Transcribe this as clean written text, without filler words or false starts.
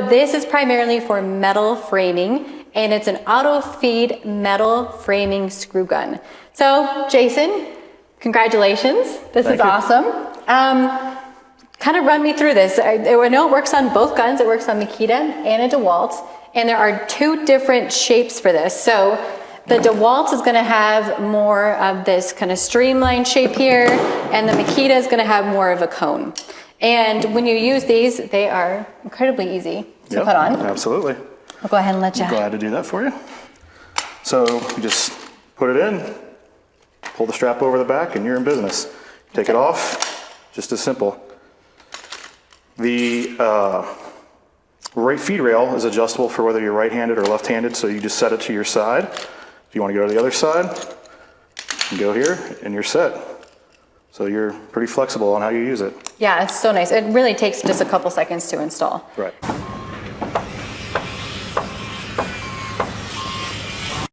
So this is primarily for metal framing, and it's an auto feed metal framing screw gun. So Jason, congratulations. This is awesome. Kind of run me through this. I know it works on both guns. It works on Makita and a DeWalt, and there are two different shapes for this. So the DeWalt is going to have more of this kind of streamlined shape here, and the Makita is going to have more of a cone. And when you use these, they are incredibly easy to put on. Absolutely. I'll go ahead and let you. Glad to do that for you. So you just put it in, pull the strap over the back, and you're in business. Take it off, just as simple. The right feed rail is adjustable for whether you're right-handed or left-handed, so you just set it to your side. If you want to go to the other side, you go here, and you're set. So you're pretty flexible on how you use it. Yeah, it's so nice. It really takes just a couple seconds to install. Right.